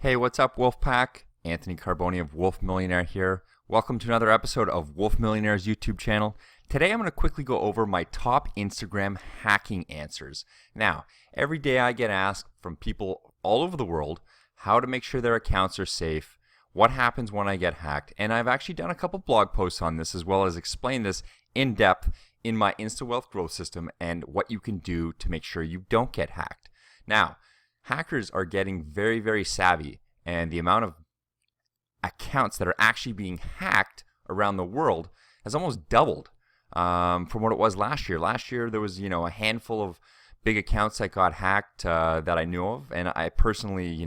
Hey, what's up, Wolfpack? Anthony Carboni of Wolf Millionaire here. Welcome to another episode of Wolf Millionaire's YouTube channel. Today I'm going to quickly go over my top Instagram hacking answers. Now, every day I get asked from people all over the world how to make sure their accounts are safe, what happens when I get hacked, and I've actually done a couple blog posts on this as well as explained this in depth in my InstaWealth growth system and what you can do to make sure you don't get hacked. Now, hackers are getting very, very savvy, and the amount of accounts that are actually being hacked around the world has almost doubled from what it was last year. Last year, there was, a handful of big accounts that got hacked that I knew of, and I personally,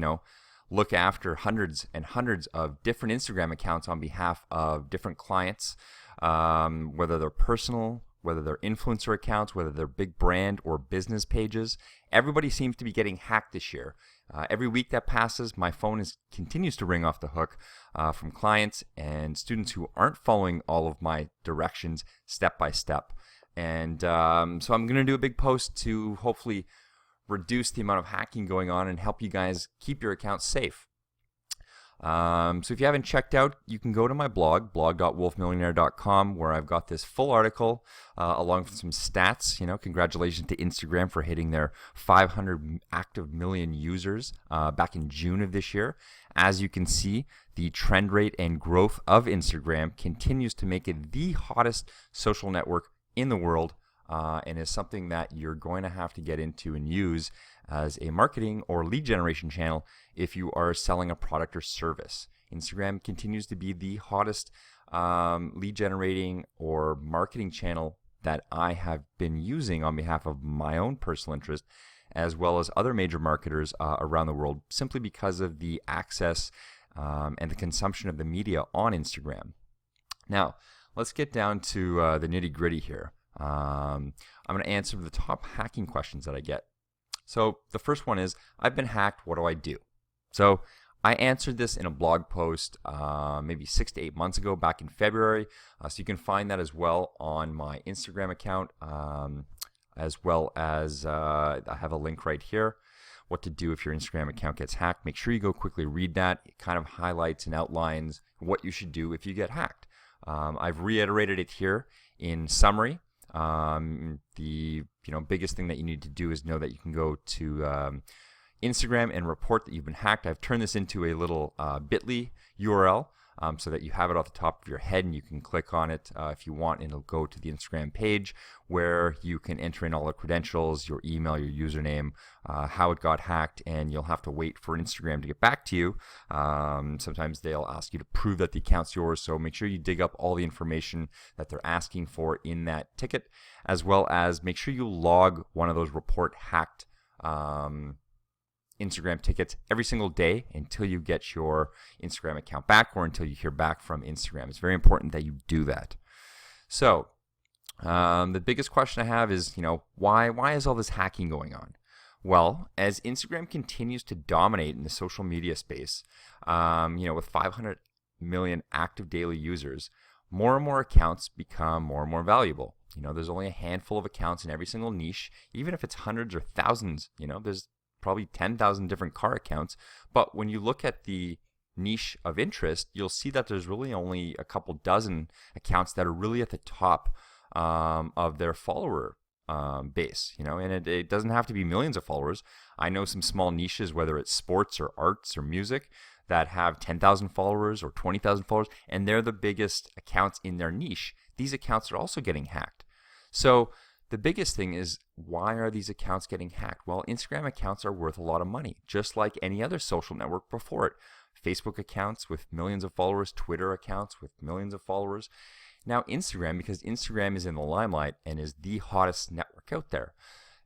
look after hundreds and hundreds of different Instagram accounts on behalf of different clients, whether they're personal, whether they're influencer accounts, whether they're big brand or business pages. Everybody seems to be getting hacked this year. Every week that passes, my phone continues to ring off the hook from clients and students who aren't following all of my directions step by step. And so I'm going to do a big post to hopefully reduce the amount of hacking going on and help you guys keep your accounts safe. So if you haven't checked out, you can go to my blog, blog.wolfmillionaire.com, where I've got this full article along with some stats. Congratulations to Instagram for hitting their 500 active million users back in June of this year. As you can see, the trend rate and growth of Instagram continues to make it the hottest social network in the world, and is something that you're going to have to get into and use as a marketing or lead generation channel if you are selling a product or service. Instagram continues to be the hottest lead generating or marketing channel that I have been using on behalf of my own personal interest, as well as other major marketers around the world, simply because of the access and the consumption of the media on Instagram. Now, let's get down to the nitty gritty here. I'm going to answer the top hacking questions that I get. So the first one is, I've been hacked, what do I do? So I answered this in a blog post maybe 6 to 8 months ago, back in February. So you can find that as well on my Instagram account, as well as I have a link right here. What to do if your Instagram account gets hacked. Make sure you go quickly read that. It kind of highlights and outlines what you should do if you get hacked. I've reiterated it here in summary. The biggest thing that you need to do is know that you can go to Instagram and report that you've been hacked. I've turned this into a little bit.ly URL so that you have it off the top of your head and you can click on it if you want, and it'll go to the Instagram page where you can enter in all the credentials, your email, your username, how it got hacked, and you'll have to wait for Instagram to get back to you. Sometimes they'll ask you to prove that the account's yours, so make sure you dig up all the information that they're asking for in that ticket, as well as make sure you log one of those report hacked Instagram tickets every single day until you get your Instagram account back or until you hear back from Instagram. It's very important that you do that. So the biggest question I have is, why is all this hacking going on? Well, as Instagram continues to dominate in the social media space, with 500 million active daily users, more and more accounts become more and more valuable. There's only a handful of accounts in every single niche, even if it's hundreds or thousands. There's probably 10,000 different car accounts. But when you look at the niche of interest, you'll see that there's really only a couple dozen accounts that are really at the top of their follower base, and it doesn't have to be millions of followers. I know some small niches, whether it's sports or arts or music, that have 10,000 followers or 20,000 followers, and they're the biggest accounts in their niche. These accounts are also getting hacked. So the biggest thing is, why are these accounts getting hacked? Well, Instagram accounts are worth a lot of money, just like any other social network before it. Facebook accounts with millions of followers, Twitter accounts with millions of followers. Now Instagram, because Instagram is in the limelight and is the hottest network out there.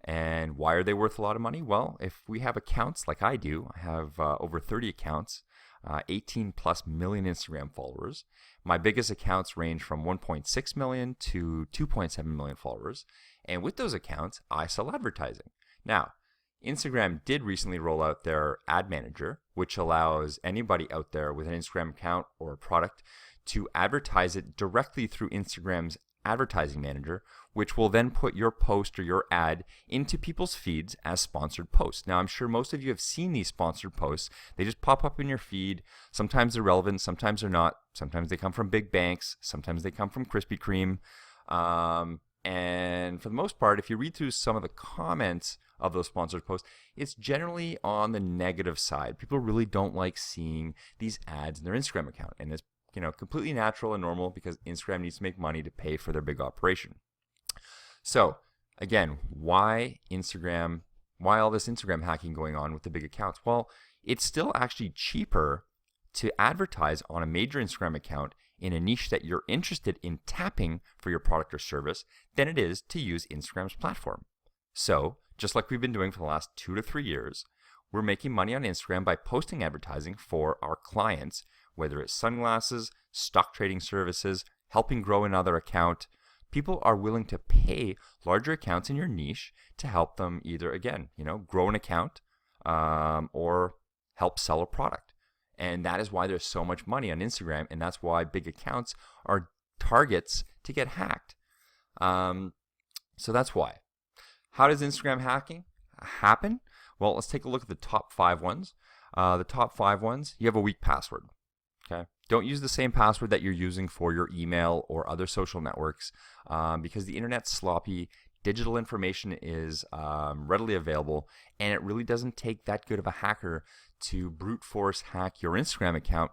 And why are they worth a lot of money? Well, if we have accounts like I do, I have over 30 accounts, 18 plus million Instagram followers. My biggest accounts range from 1.6 million to 2.7 million followers. And with those accounts, I sell advertising. Now, Instagram did recently roll out their ad manager, which allows anybody out there with an Instagram account or a product to advertise it directly through Instagram's advertising manager, which will then put your post or your ad into people's feeds as sponsored posts. Now, I'm sure most of you have seen these sponsored posts. They just pop up in your feed. Sometimes they're relevant, sometimes they're not. Sometimes they come from big banks, sometimes they come from Krispy Kreme. And for the most part, if you read through some of the comments of those sponsored posts, it's generally on the negative side. People really don't like seeing these ads in their Instagram account. And it's completely natural and normal because Instagram needs to make money to pay for their big operation. So again, why Instagram? Why all this Instagram hacking going on with the big accounts? Well, it's still actually cheaper to advertise on a major Instagram account in a niche that you're interested in tapping for your product or service than it is to use Instagram's platform. So just like we've been doing for the last 2 to 3 years, we're making money on Instagram by posting advertising for our clients, whether it's sunglasses, stock trading services, helping grow another account. People are willing to pay larger accounts in your niche to help them either, again, grow an account or help sell a product. And that is why there's so much money on Instagram, and that's why big accounts are targets to get hacked. So that's why. How does Instagram hacking happen? Well, let's take a look at the top 5 ones. The top 5 ones, you have a weak password. Okay. Don't use the same password that you're using for your email or other social networks because the internet's sloppy. Digital information is readily available, and it really doesn't take that good of a hacker to brute force hack your Instagram account,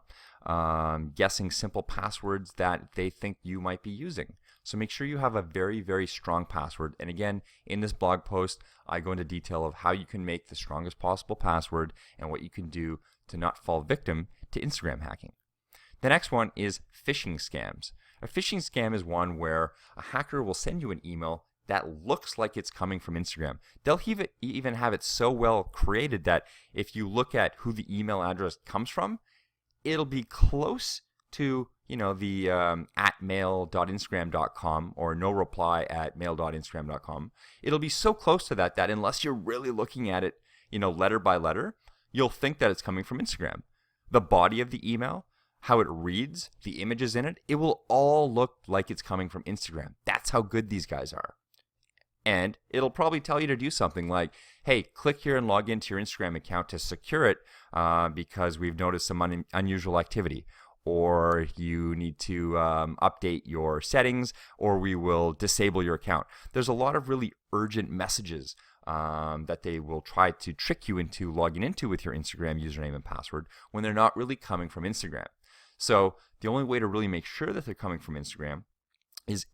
guessing simple passwords that they think you might be using. So make sure you have a very, very strong password. And again, in this blog post, I go into detail of how you can make the strongest possible password and what you can do to not fall victim to Instagram hacking. The next one is phishing scams. A phishing scam is one where a hacker will send you an email that looks like it's coming from Instagram. They'll even have it so well created that if you look at who the email address comes from, it'll be close to the at mail.instagram.com or no reply at mail.instagram.com. It'll be so close to that unless you're really looking at it, letter by letter, you'll think that it's coming from Instagram. The body of the email, how it reads, the images in it, it will all look like it's coming from Instagram. That's how good these guys are. And it'll probably tell you to do something like, hey, click here and log into your Instagram account to secure it because we've noticed some unusual activity. Or you need to update your settings, or we will disable your account. There's a lot of really urgent messages that they will try to trick you into logging into with your Instagram username and password when they're not really coming from Instagram. So the only way to really make sure that they're coming from Instagram is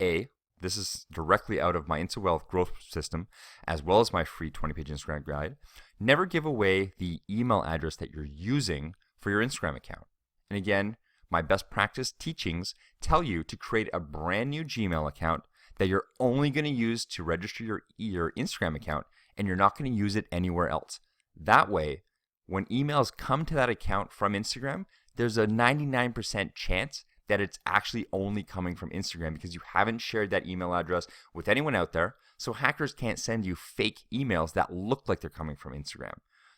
this is directly out of my InstaWealth growth system, as well as my free 20-page Instagram guide. Never give away the email address that you're using for your Instagram account. And again, my best practice teachings tell you to create a brand new Gmail account that you're only going to use to register your Instagram account, and you're not going to use it anywhere else. That way, when emails come to that account from Instagram, there's a 99% chance that it's actually only coming from Instagram because you haven't shared that email address with anyone out there, so hackers can't send you fake emails that look like they're coming from Instagram.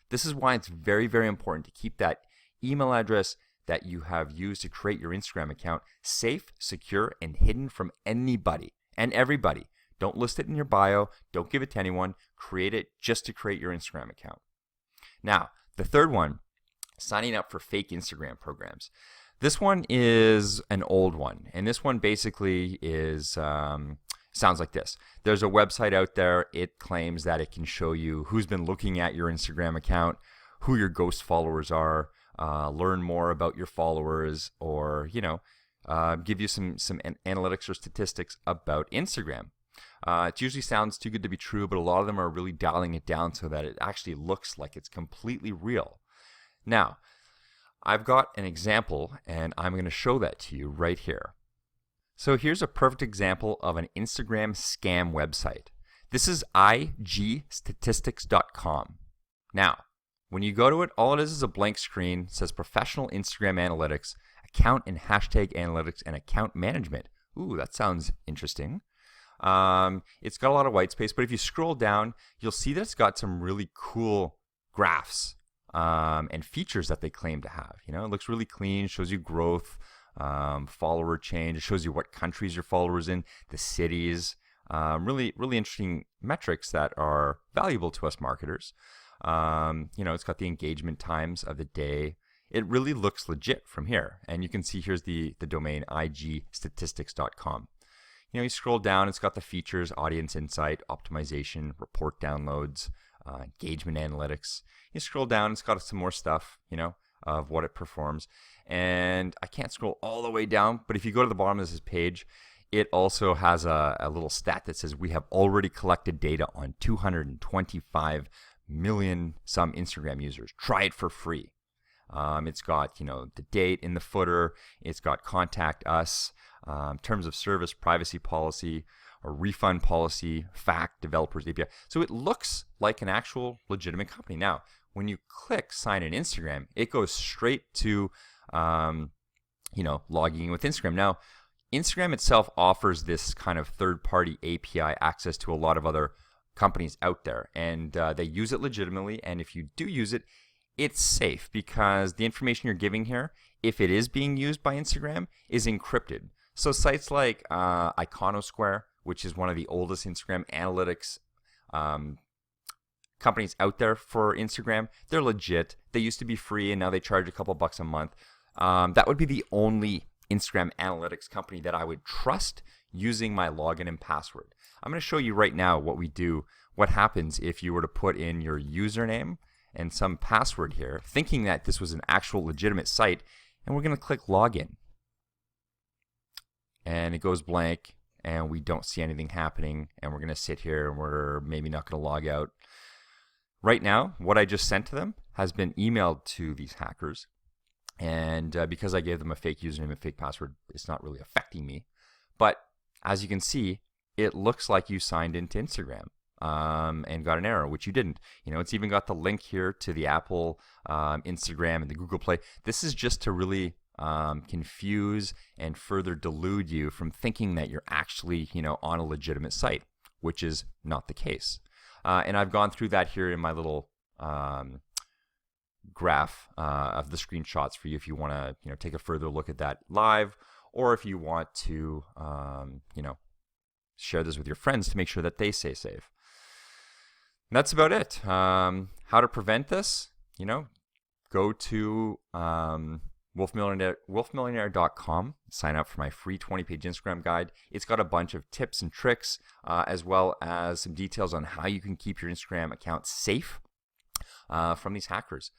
This is why it's very, very important to keep that email address that you have used to create your Instagram account safe, secure, and hidden from anybody and everybody. Don't list it in your bio. Don't give it to anyone. Create it just to create your Instagram account. Now, the third one, signing up for fake Instagram programs. This one is an old one, and this one basically is sounds like this. There's a website out there. It claims that it can show you who's been looking at your Instagram account, who your ghost followers are, learn more about your followers, or give you some analytics or statistics about Instagram. It usually sounds too good to be true, but a lot of them are really dialing it down so that it actually looks like it's completely real. Now, I've got an example, and I'm going to show that to you right here. So here's a perfect example of an Instagram scam website. This is igstatistics.com. Now, when you go to it, all it is a blank screen. It says professional Instagram analytics, account and hashtag analytics, and account management. Ooh, that sounds interesting. It's got a lot of white space, but if you scroll down, you'll see that it's got some really cool graphs and features that they claim to have. It looks really clean, shows you growth, follower change. It shows you what countries your followers in, the cities. Really, really interesting metrics that are valuable to us marketers. It's got the engagement times of the day. It really looks legit from here. And you can see here's the domain igstatistics.com. You scroll down, it's got the features, audience insight, optimization, report downloads, engagement analytics. You scroll down, it's got some more stuff, of what it performs. And I can't scroll all the way down, but if you go to the bottom of this page, it also has a little stat that says we have already collected data on 225 million some Instagram users. Try it for free. It's got, the date in the footer. It's got contact us, terms of service, privacy policy, a refund policy, fact, developers API. So it looks like an actual legitimate company. Now, when you click sign in Instagram, it goes straight to, logging in with Instagram. Now, Instagram itself offers this kind of third-party API access to a lot of other companies out there, and they use it legitimately. And if you do use it, it's safe because the information you're giving here, if it is being used by Instagram, is encrypted. So sites like Iconosquare, which is one of the oldest Instagram analytics companies out there for Instagram, they're legit. They used to be free, and now they charge a couple bucks a month. That would be the only Instagram analytics company that I would trust using my login and password. I'm going to show you right now what happens if you were to put in your username and some password here, thinking that this was an actual legitimate site, and we're going to click login. And it goes blank, and we don't see anything happening, and we're going to sit here, and we're maybe not going to log out. Right now, what I just sent to them has been emailed to these hackers, and because I gave them a fake username and fake password, it's not really affecting me. But as you can see, it looks like you signed into Instagram and got an error, which you didn't. It's even got the link here to the Apple, Instagram, and the Google Play. This is just to really confuse and further delude you from thinking that you're actually, on a legitimate site, which is not the case. And I've gone through that here in my little graph of the screenshots for you if you want to, take a further look at that live, or if you want to, share this with your friends to make sure that they stay safe. And that's about it. How to prevent this? Go to wolfmillionaire.com. Sign up for my free 20-page Instagram guide. It's got a bunch of tips and tricks, as well as some details on how you can keep your Instagram account safe from these hackers.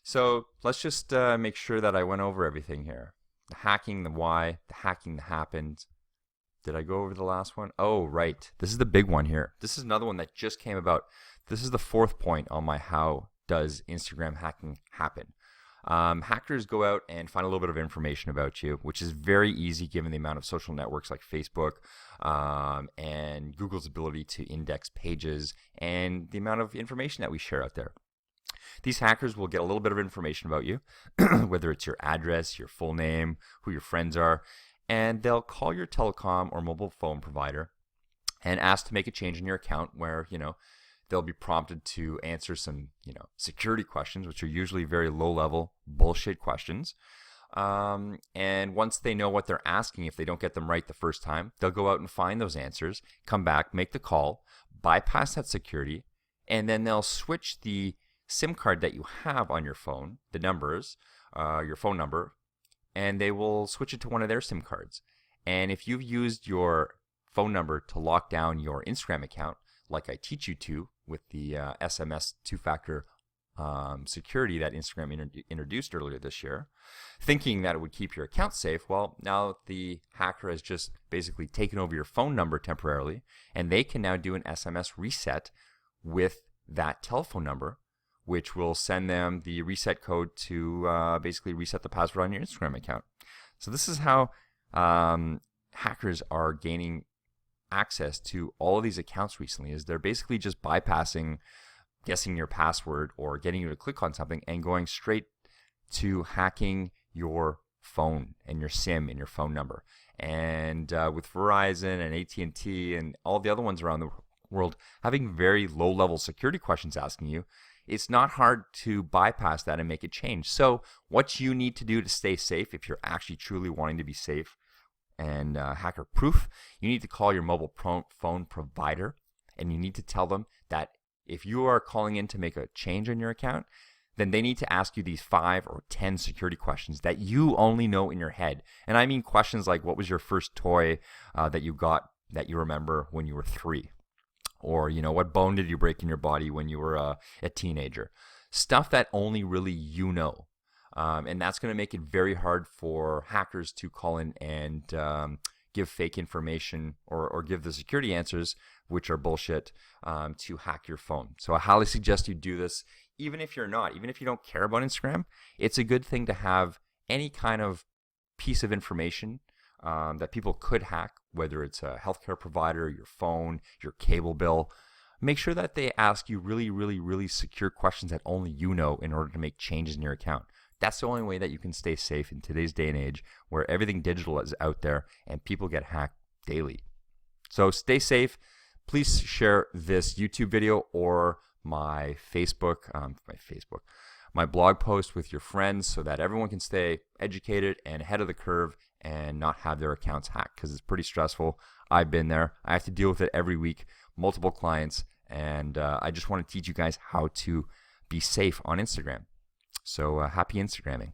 So let's just make sure that I went over everything here. The hacking, the why, the hacking that happened. Did I go over the last one? Oh, right. This is the big one here. This is another one that just came about. This is the fourth point on my how does Instagram hacking happen. Hackers go out and find a little bit of information about you, which is very easy given the amount of social networks like Facebook and Google's ability to index pages and the amount of information that we share out there. These hackers will get a little bit of information about you, whether it's your address, your full name, who your friends are, and they'll call your telecom or mobile phone provider and ask to make a change in your account where, they'll be prompted to answer some, security questions, which are usually very low-level bullshit questions. And once they know what they're asking, if they don't get them right the first time, they'll go out and find those answers, come back, make the call, bypass that security, and then they'll switch the SIM card that you have on your phone, the numbers, your phone number, and they will switch it to one of their SIM cards. And if you've used your phone number to lock down your Instagram account, like I teach you to with the SMS two-factor security that Instagram introduced earlier this year, thinking that it would keep your account safe, well, now the hacker has just basically taken over your phone number temporarily, and they can now do an SMS reset with that telephone number, which will send them the reset code to basically reset the password on your Instagram account. So this is how hackers are gaining access to all of these accounts recently, is they're basically just bypassing guessing your password or getting you to click on something and going straight to hacking your phone and your SIM and your phone number. And with Verizon and AT&T and all the other ones around the world having very low-level security questions asking you, it's not hard to bypass that and make a change. So what you need to do to stay safe, if you're actually truly wanting to be safe and hacker proof, you need to call your mobile phone provider, and you need to tell them that if you are calling in to make a change on your account, then they need to ask you these 5 or 10 security questions that you only know in your head. And I mean questions like, what was your first toy that you got that you remember when you were 3? Or, what bone did you break in your body when you were a teenager? Stuff that only really you know. And that's going to make it very hard for hackers to call in and give fake information or give the security answers, which are bullshit, to hack your phone. So I highly suggest you do this, even if you don't care about Instagram. It's a good thing to have any kind of piece of information that people could hack, whether it's a healthcare provider, your phone, your cable bill. Make sure that they ask you really, really, really secure questions that only you know in order to make changes in your account. That's the only way that you can stay safe in today's day and age, where everything digital is out there and people get hacked daily. So stay safe. Please share this YouTube video or my blog post with your friends so that everyone can stay educated and ahead of the curve and not have their accounts hacked, because it's pretty stressful. I've been there. I have to deal with it every week, multiple clients, and I just want to teach you guys how to be safe on Instagram. So happy Instagramming.